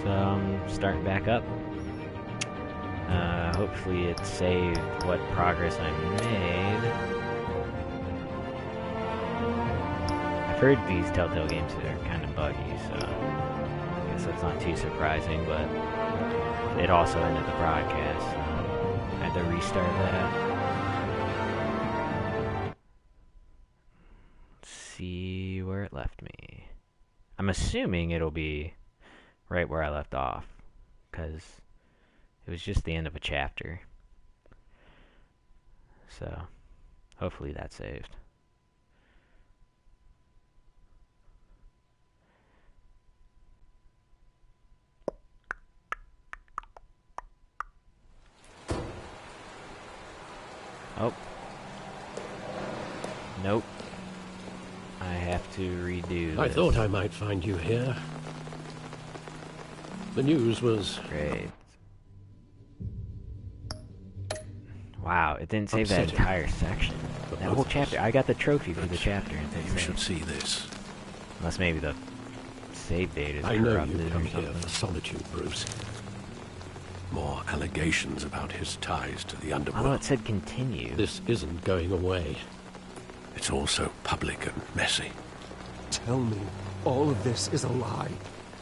So I'm starting back up. Hopefully it saved what progress I made. I've heard these Telltale games are kind of buggy, so I guess that's not too surprising, but it also ended the broadcast, so I had to restart that. Let's see where it left me. I'm assuming it'll be right where I left off, because it was just the end of a chapter. So, hopefully that saved. Oh. Nope. I have to redo this. I thought I might find you here. The news was... Great. Wow, it didn't save that entire section. That whole chapter. I got the trophy for the chapter. You should see this. Unless maybe the save date is I know corrupted you come or something. here for solitude, Bruce. More allegations about his ties to the underworld. Oh, it said continue. This isn't going away. It's all so public and messy. Tell me, all of this is a lie.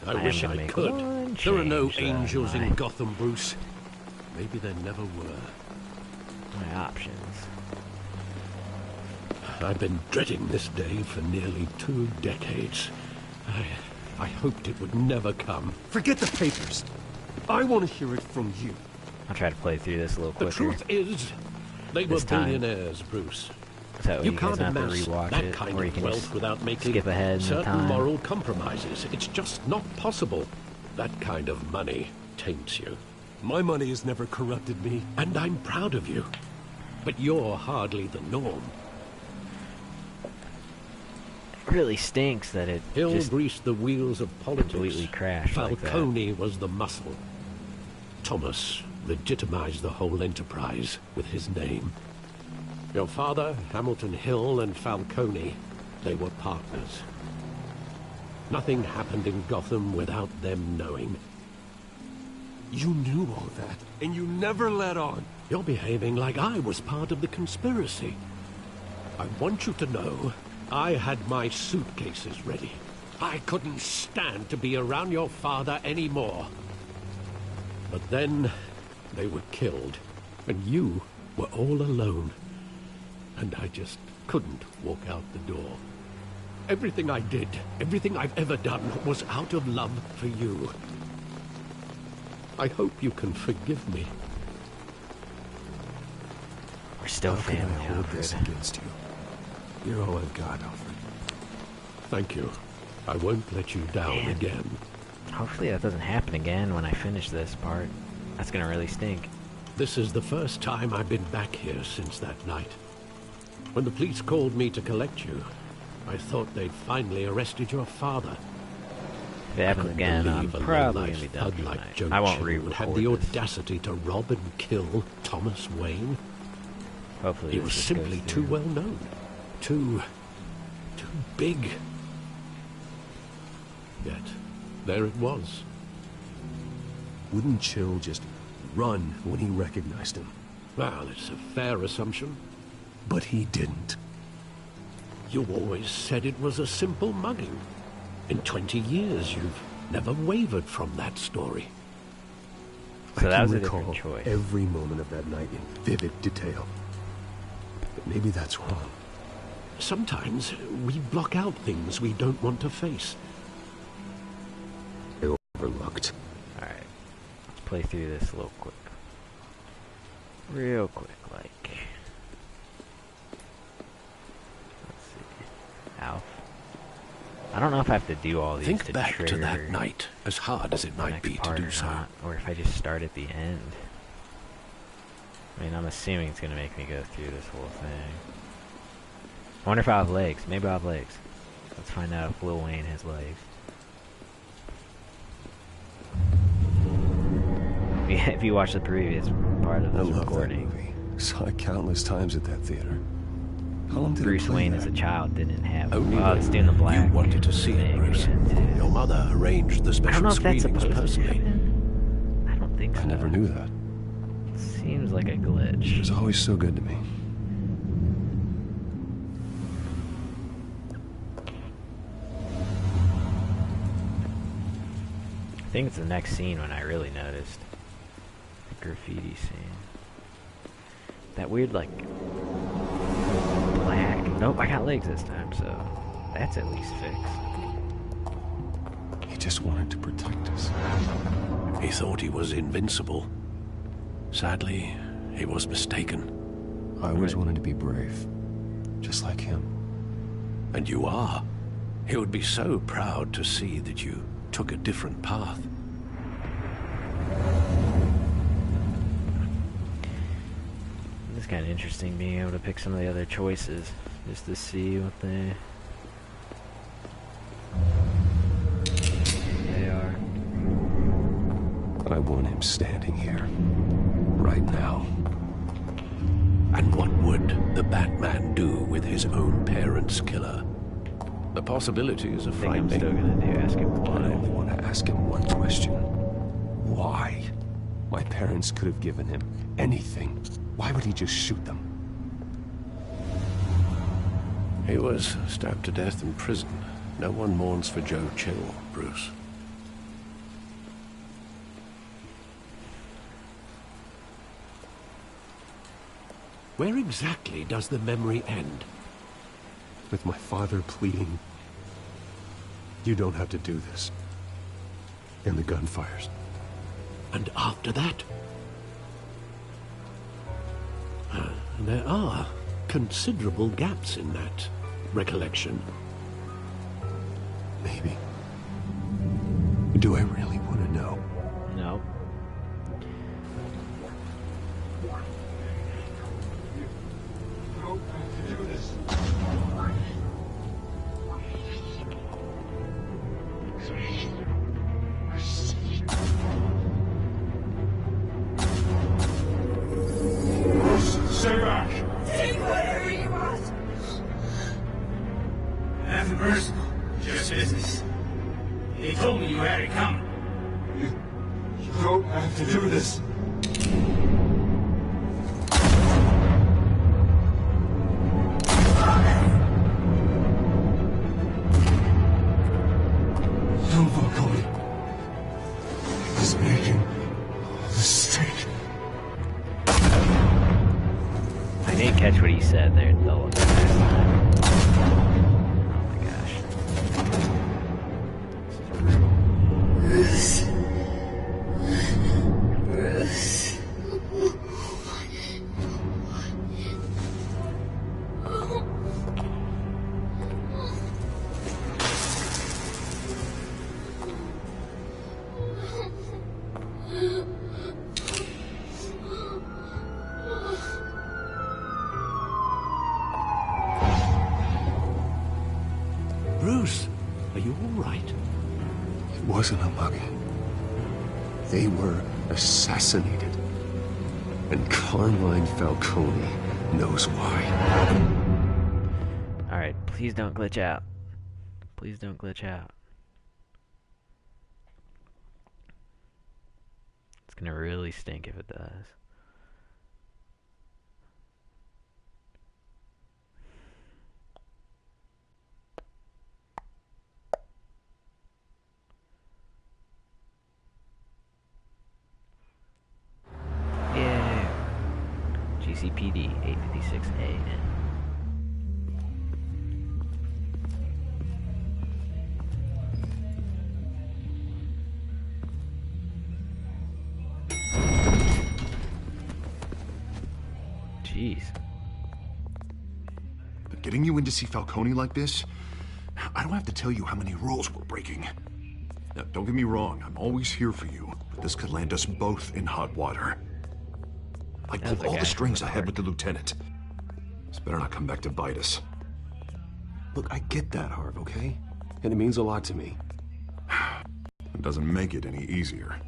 I wish I could. There are no angels in Gotham, Bruce. Maybe there never were. My options. I've been dreading this day for nearly 2 decades. I hoped it would never come. Forget the papers. I want to hear it from you. I'll try to play through this a little quicker. The truth is, they were billionaires, Bruce. So you can't can't have to amass rewatch that it, kind or you of can wealth just without making skip ahead in certain time. moral compromises. It's just not possible. That kind of money taints you. My money has never corrupted me. And I'm proud of you. But you're hardly the norm. It really stinks that it He'll just grease the wheels of politics. completely crashed like that. Falcone was the muscle. Thomas legitimized the whole enterprise with his name. Your father, Hamilton Hill, and Falcone, they were partners. Nothing happened in Gotham without them knowing. You knew all that, and you never let on. You're behaving like I was part of the conspiracy. I want you to know, I had my suitcases ready. I couldn't stand to be around your father anymore. But then, they were killed, and you were all alone. And I just couldn't walk out the door. Everything I did, everything I've ever done, was out of love for you. I hope you can forgive me. We're still How can family, I hold Alfred. this against you? You're all I've got, Alfred. Thank you. I won't let you down again. Hopefully that doesn't happen again when I finish this part. That's gonna really stink. This is the first time I've been back here since that night. When the police called me to collect you, I thought they'd finally arrested your father. If it happens again, I'm Believe a probably low-life gonna be done thug like tonight. Joe I won't Chill re-record had the this. audacity to rob and kill Thomas Wayne. Hopefully He this was just simply goes too through. well known. Too big. Yet, there it was. Wouldn't Chill just run when he recognized him? Well, it's a fair assumption. But he didn't. You always said it was a simple mugging. In 20 years, you've never wavered from that story. So that I was can a different recall choice. every moment of that night in vivid detail. But maybe that's wrong. Sometimes we block out things we don't want to face. I overlooked. Alright. Let's play through this a little quick. Real quick, like. Let's see. Alf. I don't know if I have to do all these Think to back trigger to that night, as hard as it the might next be to part do or so. not, or if I just start at the end. I mean, I'm assuming it's gonna make me go through this whole thing. I wonder if I'll have legs. Maybe I'll have legs. Let's find out if Lil Wayne has legs. Yeah, if you watch the previous part of I this love that recording, movie. Saw it countless times at that theater. How long did Bruce it play Wayne there? as a child didn't have. Only Oh, it's doing the black. you wanted to see it, thing Bruce. again, too. Your mother arranged the I don't special know if that's screenings supposed to personally. happen. I don't think so. I never knew that. Seems like a She glitch. was always so good to me. I think it's the next scene when I really noticed the graffiti scene. That weird, like, black. Nope, I got legs this time, so that's at least fixed. He just wanted to protect us. He thought he was invincible. Sadly, he was mistaken. I always wanted to be brave. Just like him. And you are. He would be so proud to see that you took a different path. It's kind of interesting being able to pick some of the other choices, just to see what they are. I want him standing here. Right now. And what would the Batman do with his own parents' killer? The possibilities are I think I'm frightening. still gonna do ask him I why. don't want to ask him one question. Why? My parents could have given him anything. Why would he just shoot them? He was stabbed to death in prison. No one mourns for Joe Chill, Bruce. Where exactly does the memory end? With my father pleading, "You don't have to do this." And the gunfires. And after that? There are considerable gaps in that recollection. Maybe. Do I really want to know? No. Stay back! Take whatever you want! Nothing personal, just business. He told me you had it coming. You don't have to do this. Don't fuck on me. He was making a mistake. I didn't catch what he said there the last time. Oh my gosh. Bruce. Bruce. Bruce, are you all right? It wasn't a mug. They were assassinated. And Carmine Falcone knows why. Alright, please don't glitch out. Please don't glitch out. It's gonna really stink if it does. Yeah. GCPD 856 AM. Jeez. But getting you in to see Falcone like this, I don't have to tell you how many rules we're breaking. Now, don't get me wrong, I'm always here for you, but this could land us both in hot water. I Sounds pulled like all the acting strings with I had heart. with the lieutenant. This better not come back to bite us. Look, I get that, Harv, okay? And it means a lot to me. It doesn't make it any easier.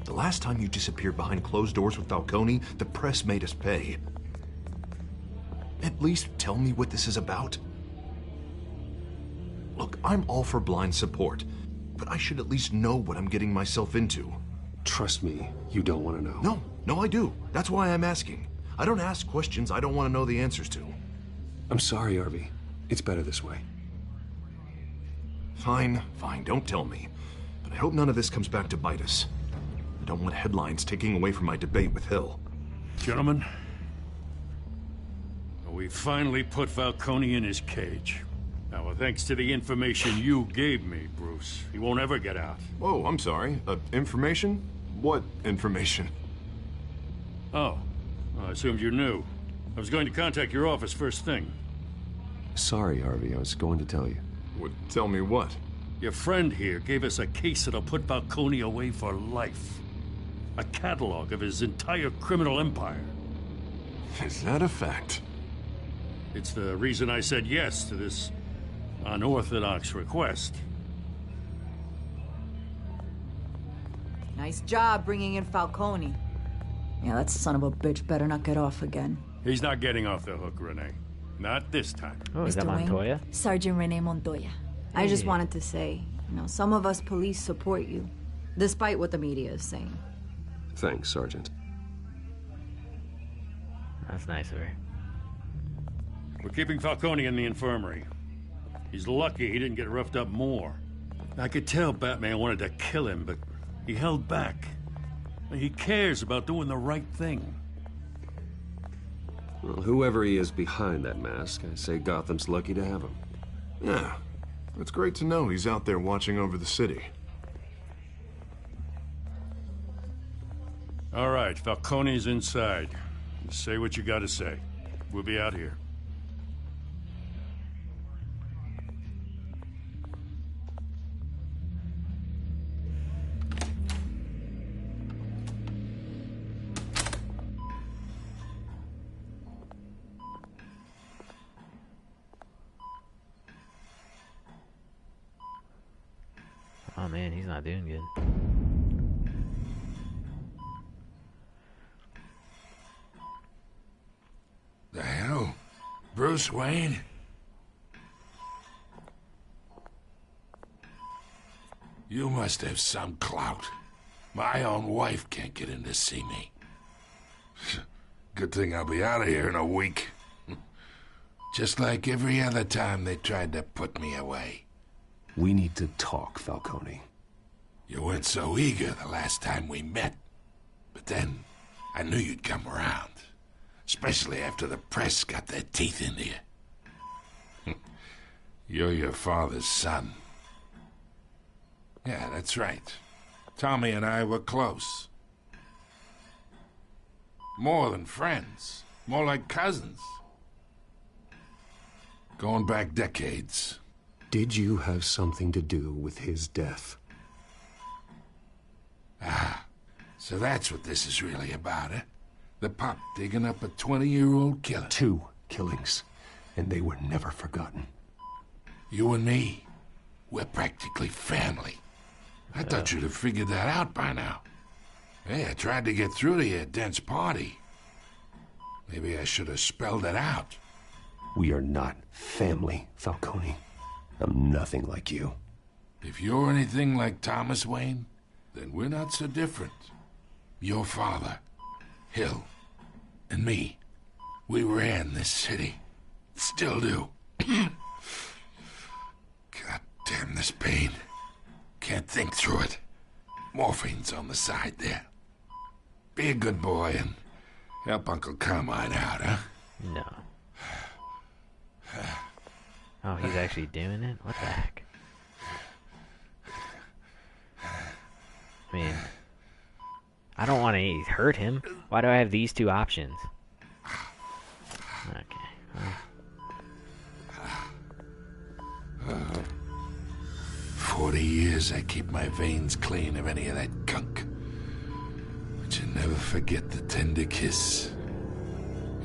The last time you disappeared behind closed doors with Falcone, the press made us pay. At least tell me what this is about. Look, I'm all for blind support, but I should at least know what I'm getting myself into. Trust me, you don't want to know. No, I do. That's why I'm asking. I don't ask questions I don't want to know the answers to. I'm sorry, Arby. It's better this way. Fine, don't tell me. But I hope none of this comes back to bite us. I don't want headlines taking away from my debate with Hill. Gentlemen, we finally put Falcone in his cage. Now, thanks to the information you gave me, Bruce, he won't ever get out. Whoa, I'm sorry. Information? What information? Oh, I assumed you knew. I was going to contact your office first thing. Sorry, Harvey. I was going to tell you. Tell me what? Your friend here gave us a case that'll put Falcone away for life. A catalog of his entire criminal empire. Is that a fact? It's the reason I said yes to this unorthodox request. Nice job bringing in Falcone. Yeah, that son of a bitch better not get off again. He's not getting off the hook, Renee. Not this time. Oh, is that Mr. Wayne? Montoya? Sergeant Renee Montoya. I just wanted to say, some of us police support you, despite what the media is saying. Thanks, Sergeant. That's nice of her. We're keeping Falcone in the infirmary. He's lucky he didn't get roughed up more. I could tell Batman wanted to kill him, but he held back. He cares about doing the right thing. Well, whoever he is behind that mask, I say Gotham's lucky to have him. Yeah, it's great to know he's out there watching over the city. All right, Falcone's inside. Say what you gotta say. We'll be out here. Oh man, he's not doing good. The hell? Bruce Wayne? You must have some clout. My own wife can't get in to see me. Good thing I'll be out of here in a week. Just like every other time they tried to put me away. We need to talk, Falcone. You weren't so eager the last time we met. But then, I knew you'd come around. Especially after the press got their teeth into you. You're your father's son. Yeah, that's right. Tommy and I were close. More than friends. More like cousins. Going back decades. Did you have something to do with his death? Ah, so that's what this is really about, eh? The pup digging up a 20-year-old killer. 2 killings, and they were never forgotten. You and me, we're practically family. I thought you'd have figured that out by now. Hey, I tried to get through to your dense party. Maybe I should have spelled it out. We are not family, Falcone. I'm nothing like you. If you're anything like Thomas Wayne, then we're not so different. Your father, Hill, and me, we ran this city. Still do. God damn this pain. Can't think through it. Morphine's on the side there. Be a good boy and help Uncle Carmine out, huh? No. Oh, he's actually doing it? What the heck? I mean, I don't want to hurt him. Why do I have these 2 options? Okay. Well. 40 years I keep my veins clean of any of that gunk. But you never forget the tender kiss.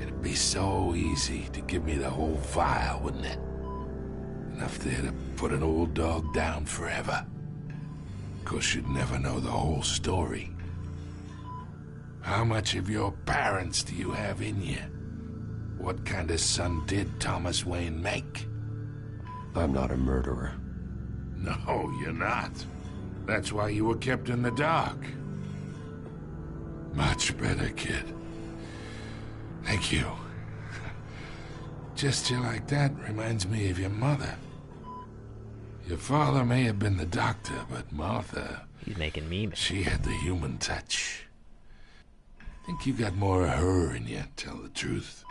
It'd be so easy to give me the whole vial, wouldn't it? Enough there to put an old dog down forever. Of course, you'd never know the whole story. How much of your parents do you have in you? What kind of son did Thomas Wayne make? I'm not a murderer. No, you're not. That's why you were kept in the dark. Much better, kid. Thank you. Gesture like that reminds me of your mother. Your father may have been the doctor, but Martha... He's making memes. She had the human touch. I think you got more of her in you, tell the truth.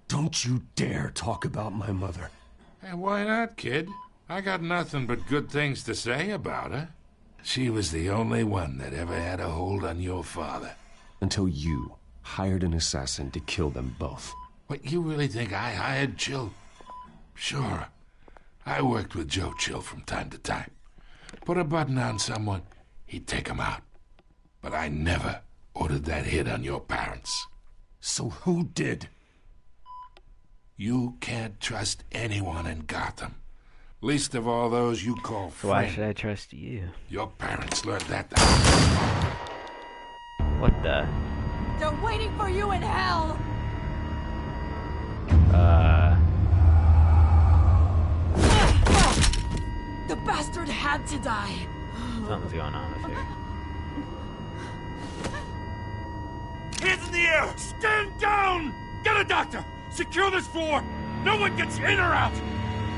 Don't you dare talk about my mother. Hey, why not, kid? I got nothing but good things to say about her. She was the only one that ever had a hold on your father. Until you hired an assassin to kill them both. What, you really think I hired Chill? Sure. I worked with Joe Chill from time to time. Put a button on someone, he'd take him out. But I never ordered that hit on your parents. So who did? You can't trust anyone in Gotham. Least of all those you call friends. So why should I trust you? Your parents learned that. What the? They're waiting for you in hell! The bastard had to die. Something's going on with here. Hands in the air! Stand down! Get a doctor! Secure this floor! No one gets in or out!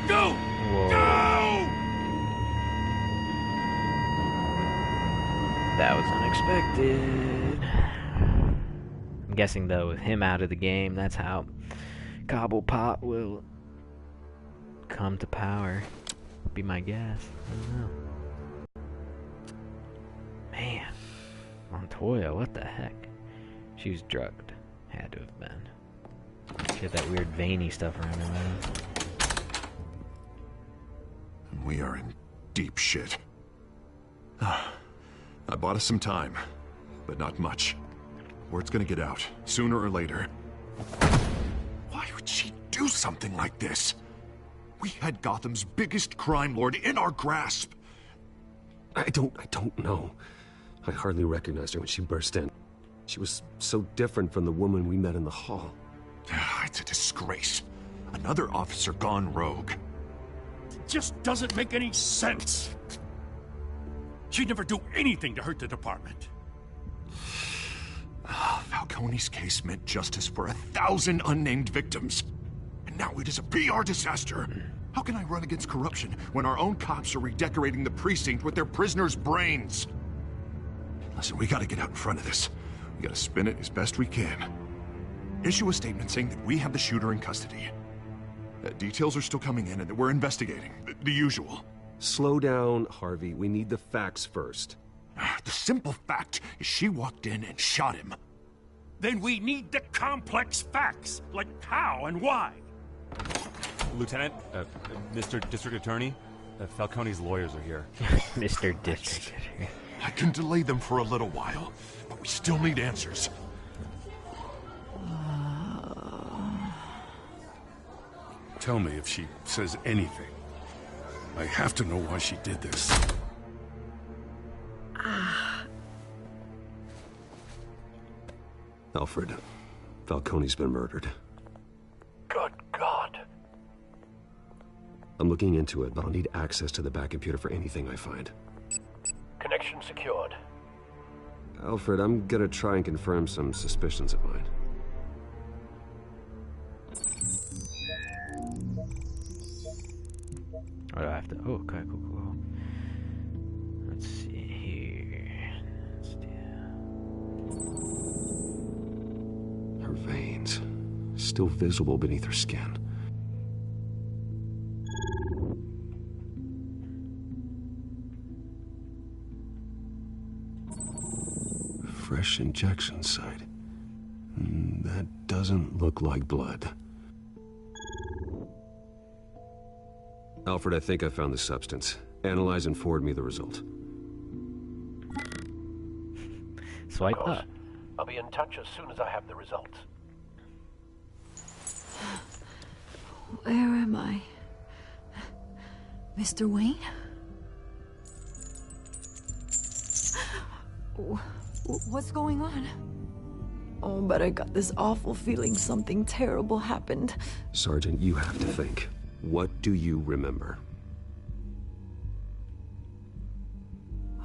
Go! Whoa. Go! That was unexpected. I'm guessing, though, with him out of the game, that's how Cobblepot will come to power. Be my guess. I don't know. Man. Montoya, what the heck? She was drugged. Had to have been. She had that weird veiny stuff around her mouth. We are in deep shit. I bought us some time, but not much. Word's gonna get out, sooner or later. Why would she do something like this? We had Gotham's biggest crime lord in our grasp. I don't know. I hardly recognized her when she burst in. She was so different from the woman we met in the hall. It's a disgrace. Another officer gone rogue. It just doesn't make any sense. She'd never do anything to hurt the department. Falcone's case meant justice for 1,000 unnamed victims. And now it is a PR disaster. How can I run against corruption when our own cops are redecorating the precinct with their prisoners' brains? Listen, we gotta get out in front of this. We gotta spin it as best we can. Issue a statement saying that we have the shooter in custody. Details are still coming in and that we're investigating. The usual. Slow down, Harvey. We need the facts first. The simple fact is she walked in and shot him. Then we need the complex facts, like how and why. Lieutenant, Mr. District Attorney, Falcone's lawyers are here. Mr. District. I can delay them for a little while, but we still need answers. Tell me if she says anything. I have to know why she did this. Alfred, Falcone's been murdered. Good God. I'm looking into it, but I'll need access to the back computer for anything I find. Connection secured. Alfred, I'm gonna try and confirm some suspicions of mine. What do I have to... Oh, okay, cool. Let's see here. Let's do... Her veins, still visible beneath her skin. Fresh injection site. That doesn't look like blood. Alfred, I think I found the substance. Analyze and forward me the result. Swipe up. I'll be in touch as soon as I have the results. Where am I? Mr. Wayne? What's going on? Oh, but I got this awful feeling something terrible happened. Sergeant, you have to think. What do you remember?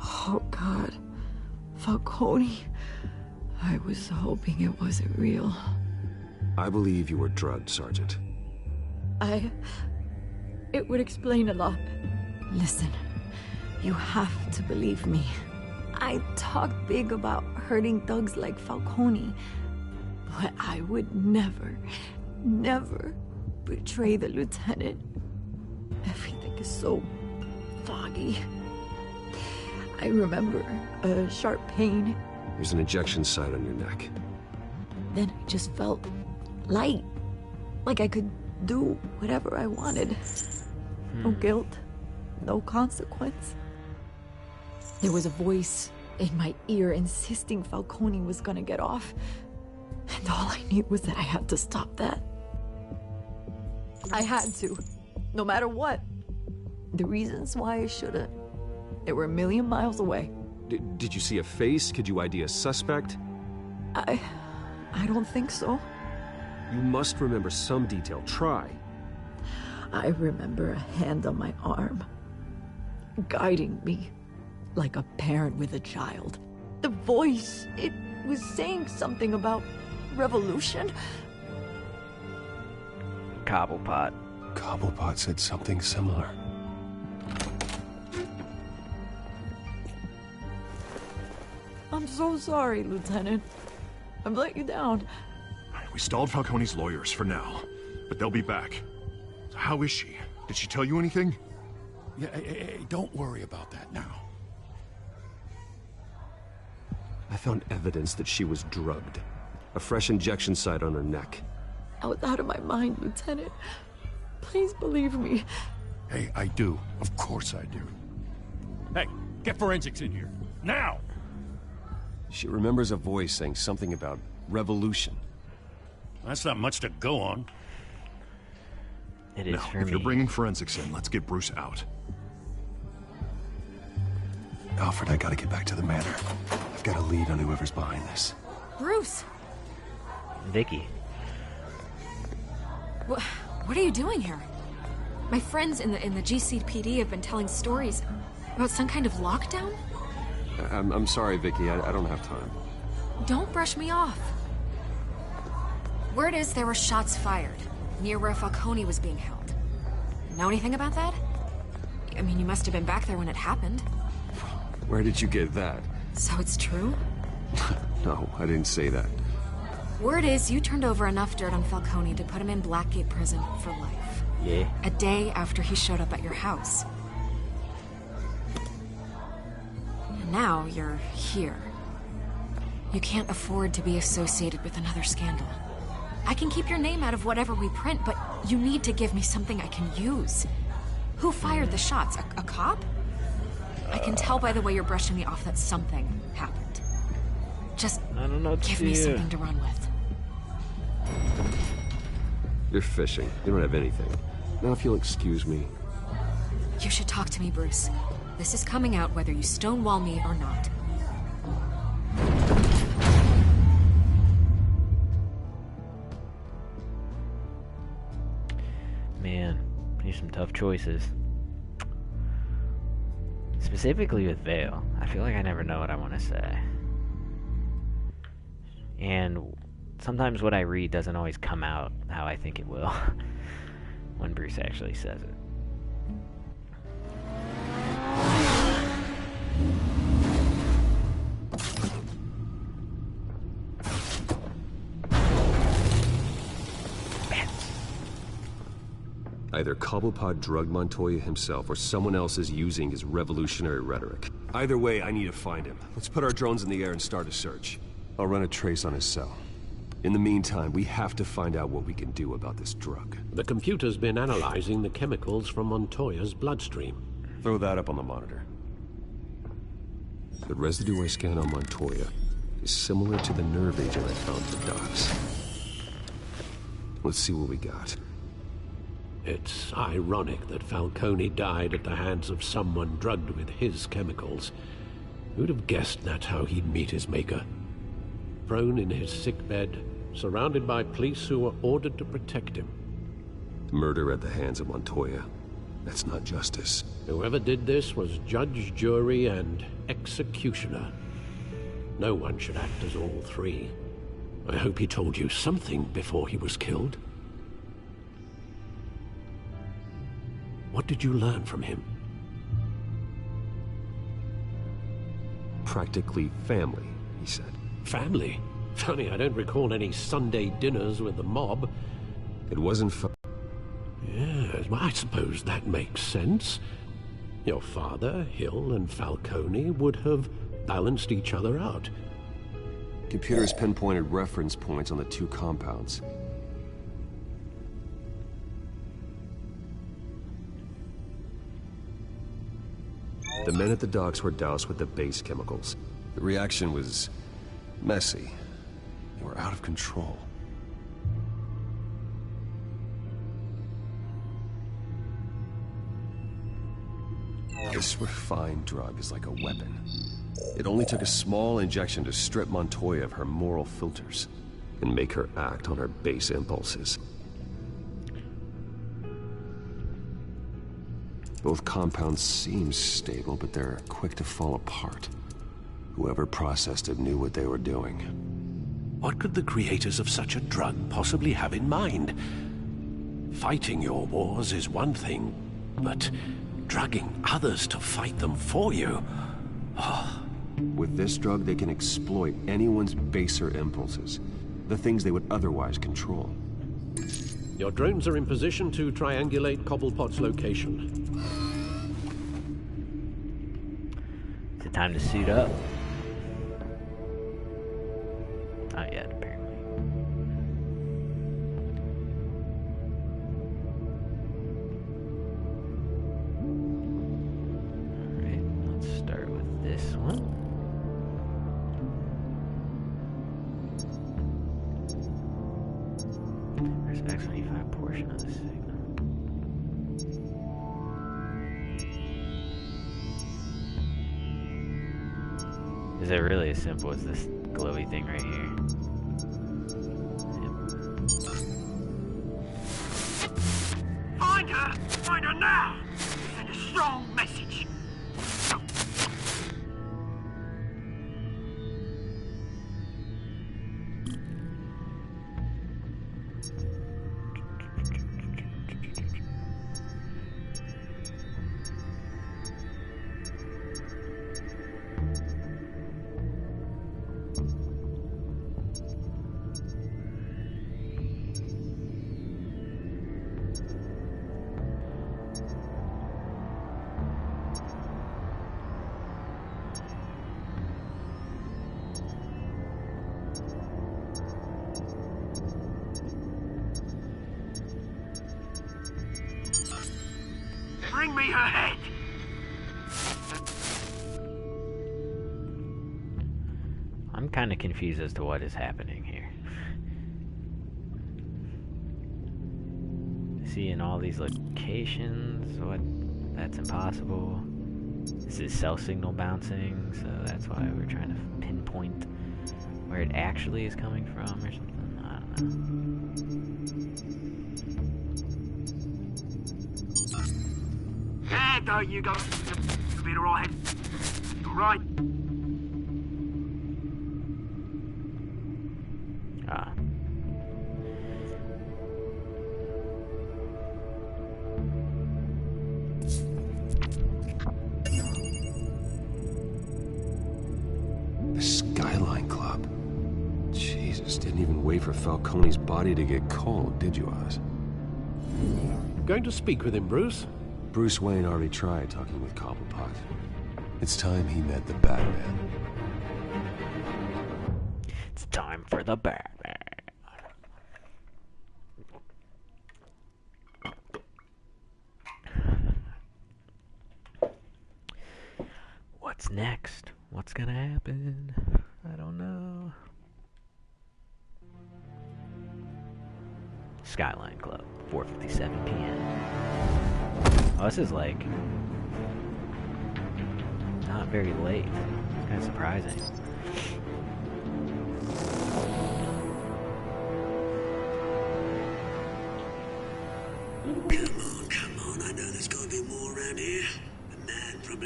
Oh, God. Falcone. I was hoping it wasn't real. I believe you were drugged, Sergeant. It would explain a lot. Listen, you have to believe me. I talk big about hurting thugs like Falcone, but I would never, never betray the lieutenant. Everything is so foggy. I remember a sharp pain. There's an injection site on your neck. Then I just felt light, like I could do whatever I wanted. No guilt, no consequence. There was a voice in my ear insisting Falcone was gonna get off. And all I knew was that I had to stop that. I had to, no matter what. The reasons why I shouldn't, they were a million miles away. Did you see a face? Could you ID a suspect? I don't think so. You must remember some detail. Try. I remember a hand on my arm, guiding me like a parent with a child. The voice, it was saying something about revolution. Cobblepot. Cobblepot said something similar. I'm so sorry, Lieutenant. I've let you down. We stalled Falcone's lawyers for now, but they'll be back. So how is she? Did she tell you anything? Yeah, hey, don't worry about that now. I found evidence that she was drugged. A fresh injection site on her neck. I was out of my mind, Lieutenant. Please believe me. Hey, I do. Of course I do. Hey, get forensics in here. Now! She remembers a voice saying something about revolution. That's not much to go on. It is Now, for if me. you're bringing forensics in, let's get Bruce out. Alfred, I gotta get back to the manor. I've got a lead on whoever's behind this. Bruce! Vicky. What are you doing here? My friends in the GCPD have been telling stories about some kind of lockdown? I'm sorry, Vicky. I don't have time. Don't brush me off. Word is there were shots fired near where Falcone was being held. Know anything about that? I mean, you must have been back there when it happened. Where did you get that? So it's true? No, I didn't say that. Word is you turned over enough dirt on Falcone to put him in Blackgate Prison for life. Yeah. A day after he showed up at your house. And now you're here. You can't afford to be associated with another scandal. I can keep your name out of whatever we print, but you need to give me something I can use. Who fired the shots? A cop? I can tell by the way you're brushing me off that something happened. Just I don't know what to give me do. something to run with. You're fishing. You don't have anything. Now, if you'll excuse me. You should talk to me, Bruce. This is coming out whether you stonewall me or not. Man, these are some tough choices. Specifically with Vale, I feel like I never know what I want to say. And sometimes what I read doesn't always come out how I think it will when Bruce actually says it. Either Cobblepot drugged Montoya himself or someone else is using his revolutionary rhetoric. Either way, I need to find him. Let's put our drones in the air and start a search. I'll run a trace on his cell. In the meantime, we have to find out what we can do about this drug. The computer's been analyzing the chemicals from Montoya's bloodstream. Throw that up on the monitor. The residue I scanned on Montoya is similar to the nerve agent I found for Docs. Let's see what we got. It's ironic that Falcone died at the hands of someone drugged with his chemicals. Who'd have guessed that's how he'd meet his maker? Prone in his sickbed, surrounded by police who were ordered to protect him. Murder at the hands of Montoya. That's not justice. Whoever did this was judge, jury, and executioner. No one should act as all three. I hope he told you something before he was killed. What did you learn from him? Practically family, he said. Family? Funny, I don't recall any Sunday dinners with the mob. It wasn't Yes, well, I suppose that makes sense. Your father, Hill, and Falcone would have balanced each other out. Computers pinpointed reference points on the two compounds. The men at the docks were doused with the base chemicals. The reaction was messy. They were out of control. This refined drug is like a weapon. It only took a small injection to strip Montoya of her moral filters and make her act on her base impulses. Both compounds seem stable, but they're quick to fall apart. Whoever processed it knew what they were doing. What could the creators of such a drug possibly have in mind? Fighting your wars is one thing, but drugging others to fight them for you? With this drug, they can exploit anyone's baser impulses, the things they would otherwise control. Your drones are in position to triangulate Cobblepot's location. Is it time to suit up? Not yet, apparently. Alright, let's start with this one. Where's X25 portion of the signal? Is it really as simple as this glowy thing right here? Find her! Find her now! Send a strong message! Bring me her head! I'm kind of confused as to what is happening here. See, in all these locations, what? That's impossible. This is cell signal bouncing, so that's why we're trying to pinpoint where it actually is coming from or something. I don't know. Yeah, don't you go. You'll be alright. Alright. Ah. The Skyline Club. Jesus, didn't even wait for Falcone's body to get cold, did you, Oz? Going to speak with him, Bruce? Bruce Wayne already tried talking with Cobblepot. It's time he met the Batman. It's time for the Batman. What's next? What's gonna happen? I don't know. Skyline Club, 4:57 p.m. Oh, this is like not very late. It's kind of surprising.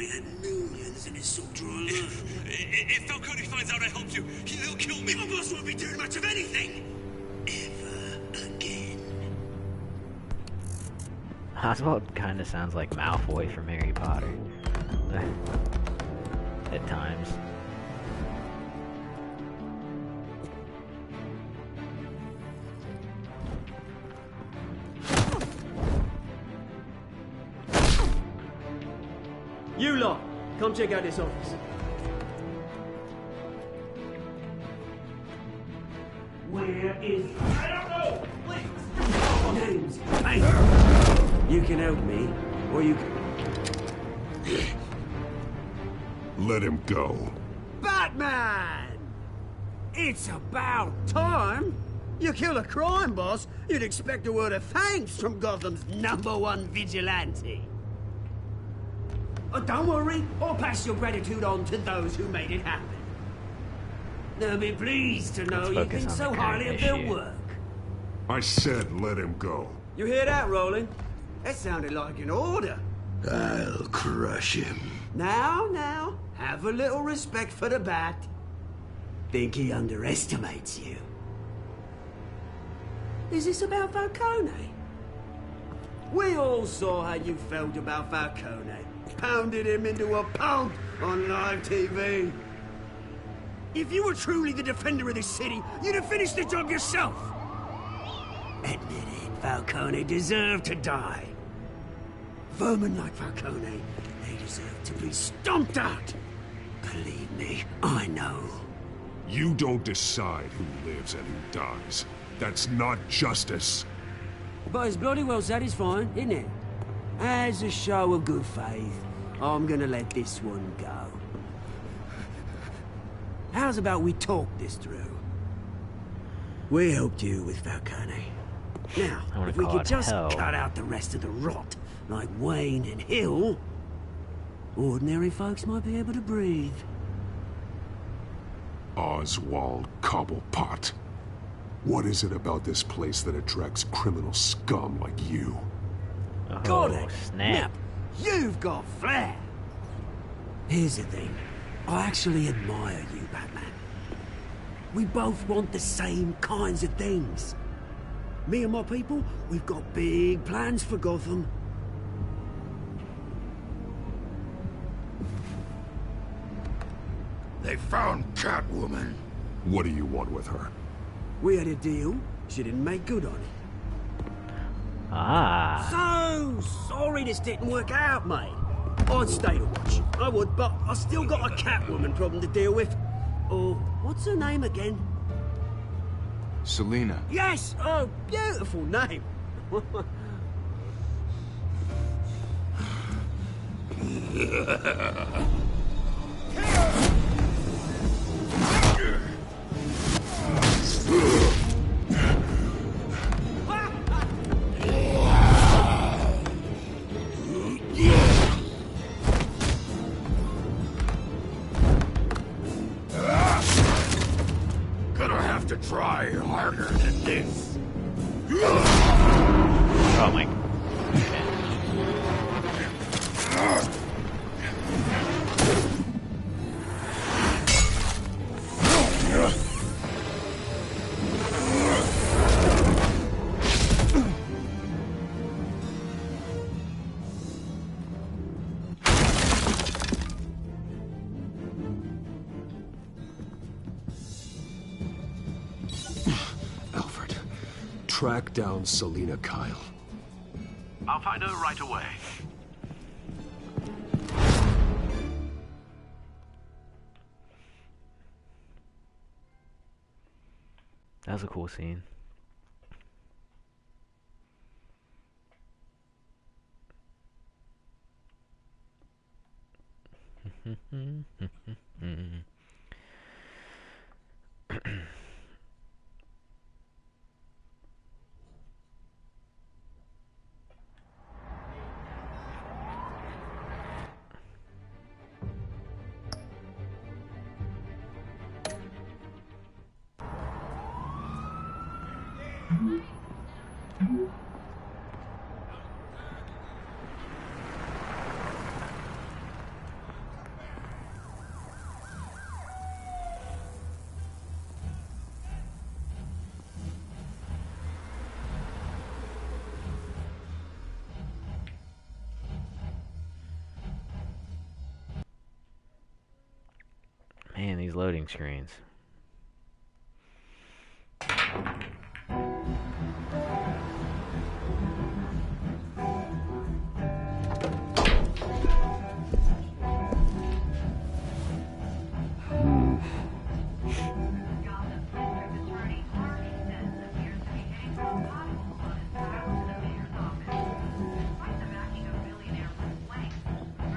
I had millions in his salt drawer alone. If Falcone finds out I helped you, he'll kill me. Your boss won't be doing much of anything. Ever again. Oswald kind of sounds like Malfoy from Harry Potter. At times. You lot, come check out this office. Where is... I don't know! Please! Names. Hey! You can help me, or you can... Let him go. Batman! It's about time! You kill a crime boss, you'd expect a word of thanks from Gotham's #1 vigilante. Oh, don't worry, I'll pass your gratitude on to those who made it happen. They'll be pleased to know you think so highly of their work. I said let him go. You hear that, Roland? That sounded like an order. I'll crush him. Now, have a little respect for the Bat. Think he underestimates you. Is this about Falcone? We all saw how you felt about Falcone. Pounded him into a pulp on live TV. If you were truly the defender of this city, you'd have finished the job yourself. Admit it, Falcone deserved to die. Vermin like Falcone, they deserve to be stomped out. Believe me, I know. You don't decide who lives and who dies. That's not justice. But it's bloody well satisfying, isn't it? As a show of good faith, I'm gonna let this one go. How's about we talk this through? We helped you with Falcone. Now, if we could just cut out the rest of the rot, like Wayne and Hill, ordinary folks might be able to breathe. Oswald Cobblepot. What is it about this place that attracts criminal scum like you? Got it! Snap. Now, you've got flair! Here's the thing. I actually admire you, Batman. We both want the same kinds of things. Me and my people, we've got big plans for Gotham. They found Catwoman. What do you want with her? We had a deal. She didn't make good on it. Ah. So sorry this didn't work out, mate. I'd stay to watch. I would, but I still got a Catwoman problem to deal with. Oh, what's her name again? Selina. Yes! Oh, beautiful name. Gonna have to try harder than this. Oh my. Alfred, track down Selina Kyle. I'll find her right away. That was a cool scene. Man, these loading screens.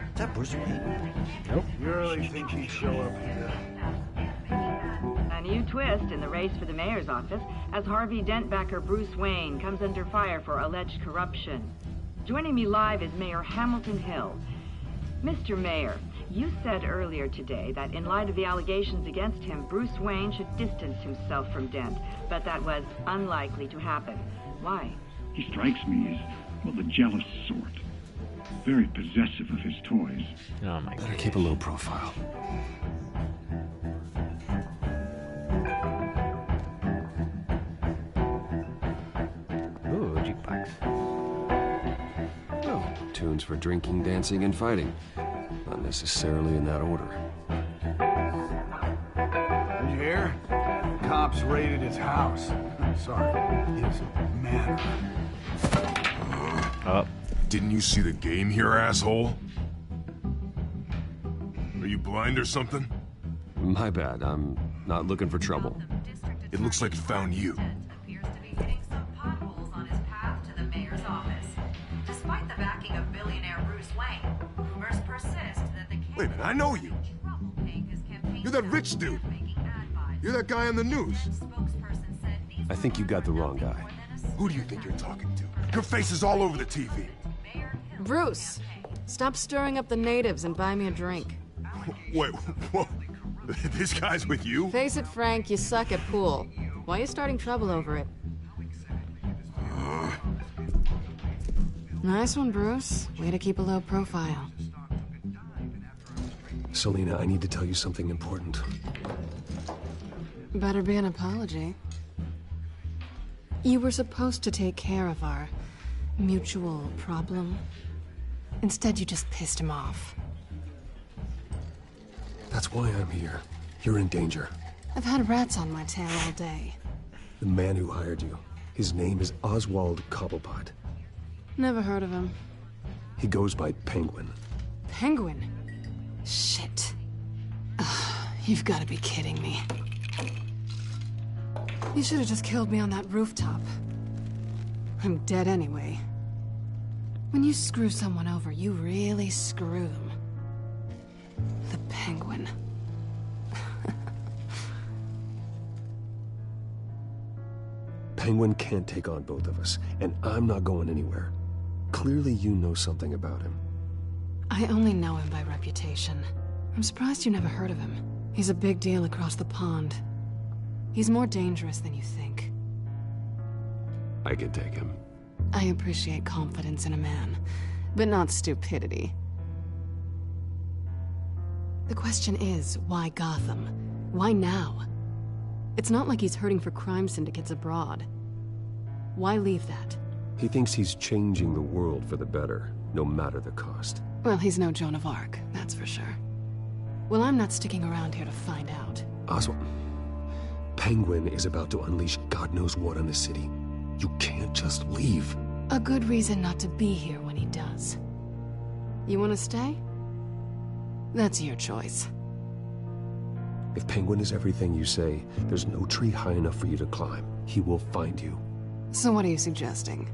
Is that Bruce Wayne? Nope. You really think he'd show up here? A new twist in the race for the mayor's office as Harvey Dent backer Bruce Wayne comes under fire for alleged corruption. Joining me live is Mayor Hamilton Hill. Mr. Mayor, you said earlier today that in light of the allegations against him, Bruce Wayne should distance himself from Dent, but that was unlikely to happen. Why? He strikes me as, well, the jealous sort. Very possessive of his toys. Oh my god. Better keep a low profile. Ooh, jukebox. Oh, tunes for drinking, dancing, and fighting. Not necessarily in that order. Did you hear? Cops raided his house. Sorry, his manor. Oh. Didn't you see the game here, asshole? Are you blind or something? My bad, I'm not looking for trouble. It looks like it found you. Despite the backing of billionaire Bruce Wayne, rumors persist that the Wait a minute, I know you. You're that rich dude. You're that guy on the news. I think you got the wrong guy. Who do you think you're talking to? Your face is all over the TV. Bruce, stop stirring up the natives and buy me a drink. Wait, whoa. This guy's with you? Face it, Frank, you suck at pool. Why are you starting trouble over it? Nice one, Bruce. Way to keep a low profile. Selina, I need to tell you something important. Better be an apology. You were supposed to take care of our mutual problem. Instead, you just pissed him off. That's why I'm here. You're in danger. I've had rats on my tail all day. The man who hired you, his name is Oswald Cobblepot. Never heard of him. He goes by Penguin. Penguin? Shit. Ugh, you've got to be kidding me. You should have just killed me on that rooftop. I'm dead anyway. When you screw someone over, you really screw them. The Penguin. Penguin can't take on both of us, and I'm not going anywhere. Clearly you know something about him. I only know him by reputation. I'm surprised you never heard of him. He's a big deal across the pond. He's more dangerous than you think. I can take him. I appreciate confidence in a man, but not stupidity. The question is, why Gotham? Why now? It's not like he's hurting for crime syndicates abroad. Why leave that? He thinks he's changing the world for the better, no matter the cost. Well, he's no Joan of Arc, that's for sure. Well, I'm not sticking around here to find out. Oswald, Penguin is about to unleash God knows what on the city. You can't just leave. A good reason not to be here when he does. You want to stay? That's your choice. If Penguin is everything you say, there's no tree high enough for you to climb. He will find you. So what are you suggesting?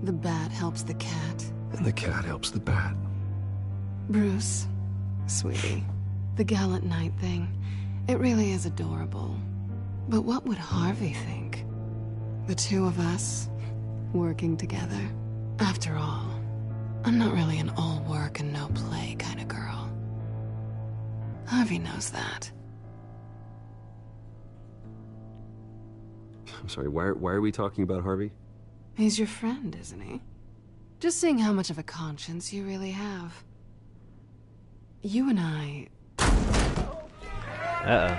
The bat helps the cat? And the cat helps the bat. Bruce, sweetie, the gallant knight thing, it really is adorable. But what would Harvey think? The two of us, working together. After all, I'm not really an all work and no play kind of girl. Harvey knows that. I'm sorry, why are we talking about Harvey? He's your friend, isn't he? Just seeing how much of a conscience you really have. You and I... Uh-oh.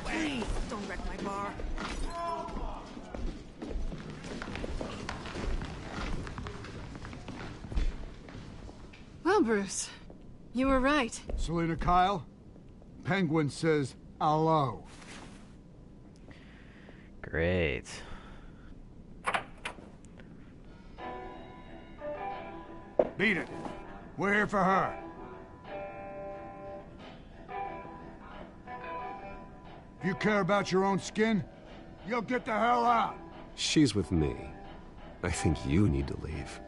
Please, don't wreck my bar. Well, Bruce, You were right. Selina Kyle? Penguin says hello. Great. Beat it. We're here for her. If you care about your own skin, you'll get the hell out. She's with me. I think you need to leave.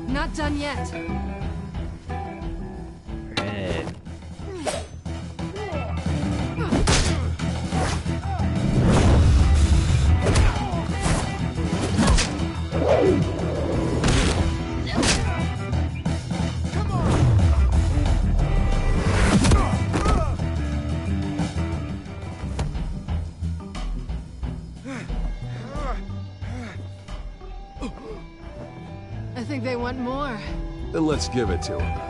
Not done yet. Great. I think they want more. Then let's give it to him.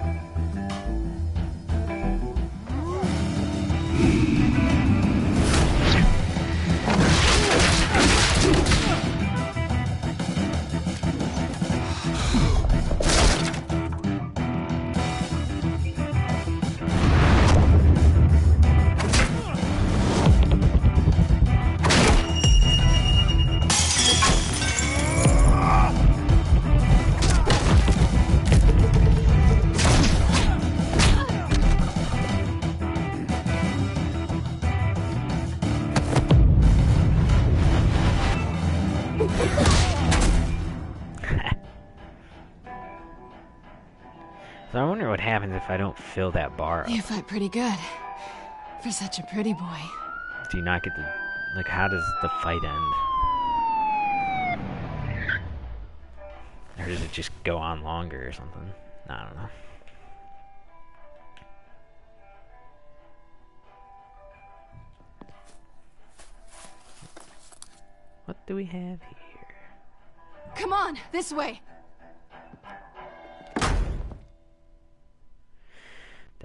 So I wonder what happens if I don't fill that bar up. You fight pretty good. For such a pretty boy. Do you not get the... Like, how does the fight end? Or does it just go on longer or something? I don't know. What do we have here? Come on, this way.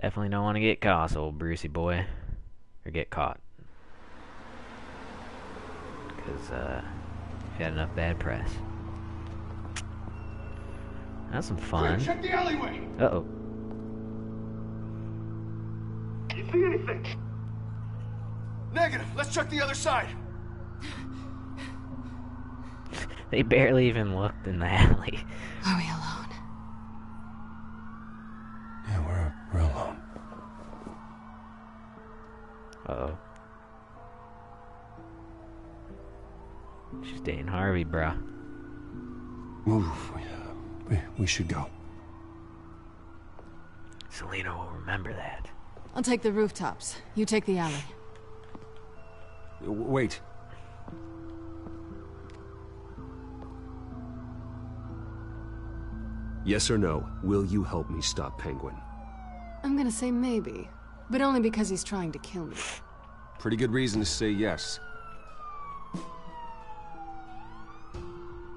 Definitely don't want to get caught, old Brucey boy. Or get caught. Because, we had enough bad press. That's some fun. Check the alleyway. Uh-oh. You see anything? Negative. Let's check the other side. They barely even looked in the alley. Are we alone? Yeah, we're alone. Uh-oh. She's dating Harvey, bruh. We should go. Selina will remember that. I'll take the rooftops. You take the alley. Wait. Yes or no, will you help me stop Penguin? I'm gonna say maybe. But only because he's trying to kill me. Pretty good reason to say yes.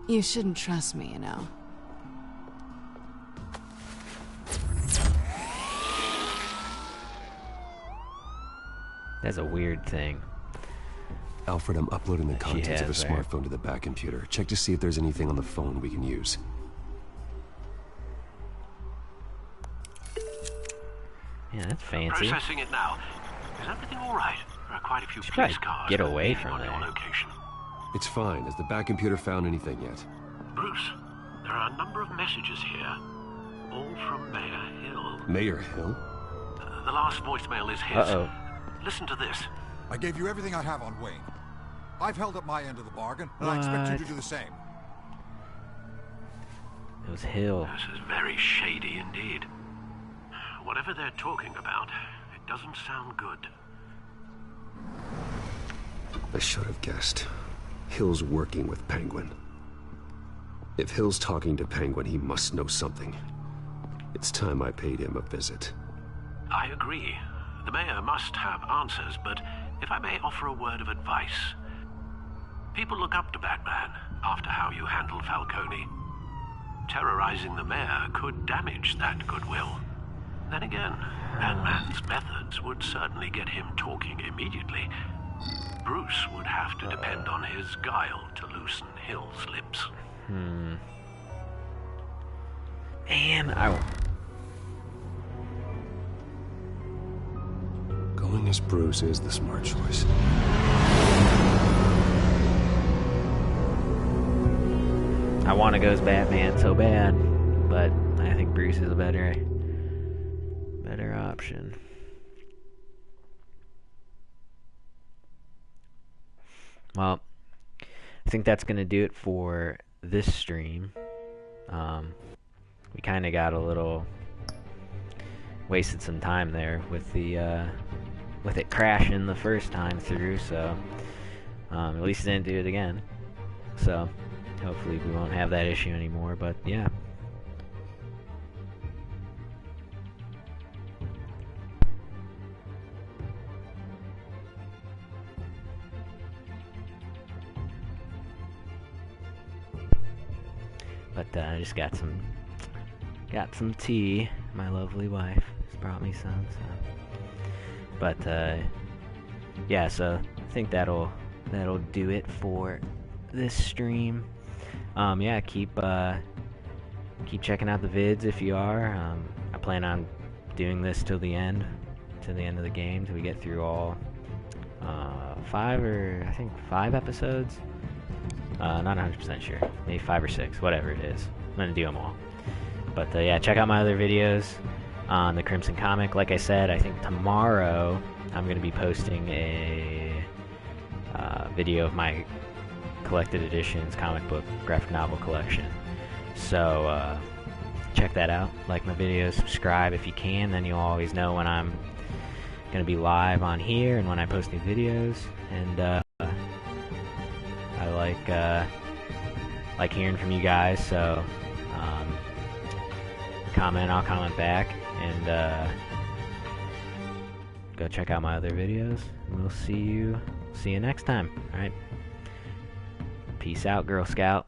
You shouldn't trust me, you know. That's a weird thing. Alfred, I'm uploading the contents of the there. smartphone to the back computer. Check to see if there's anything on the phone we can use. Yeah, that's fancy. Processing it now. Is everything all right? There are quite a few Should police probably cars get away from on there. your location. It's fine. Has the back computer found anything yet? Bruce, there are a number of messages here. All from Mayor Hill. Mayor Hill? The last voicemail is his. Uh-oh. Listen to this. I gave you everything I have on Wayne. I've held up my end of the bargain, and I expect you to do the same. It was Hill. This is very shady indeed. Whatever they're talking about, it doesn't sound good. I should have guessed. Hill's working with Penguin. If Hill's talking to Penguin, he must know something. It's time I paid him a visit. I agree. The mayor must have answers, but if I may offer a word of advice. People look up to Batman after how you handled Falcone. Terrorizing the mayor could damage that goodwill. Then again, Batman's methods would certainly get him talking immediately. Bruce would have to depend on his guile to loosen Hill's lips. Man, Going as Bruce is the smart choice. I want to go as Batman so bad, but I think Bruce is a better option. Well, I think that's gonna do it for this stream. We kind of got a little wasted some time there with the with it crashing the first time through, so at least it didn't do it again. So hopefully we won't have that issue anymore, but yeah. But I just got some tea. My lovely wife just brought me some. So. But yeah, so I think that'll do it for this stream. Yeah, keep checking out the vids if you are. I plan on doing this till the end of the game, till we get through all 5 episodes. Not 100% sure. Maybe 5 or 6, whatever it is. I'm gonna do them all. But yeah, check out my other videos on the Crimson Comic. Like I said, I think tomorrow I'm gonna be posting a video of my collected editions comic book graphic novel collection. So check that out. Like my videos, subscribe if you can. Then you'll always know when I'm gonna be live on here and when I post new videos. And I like hearing from you guys, so comment, I'll comment back, and go check out my other videos. And we'll see you next time. All right, peace out, Girl Scout.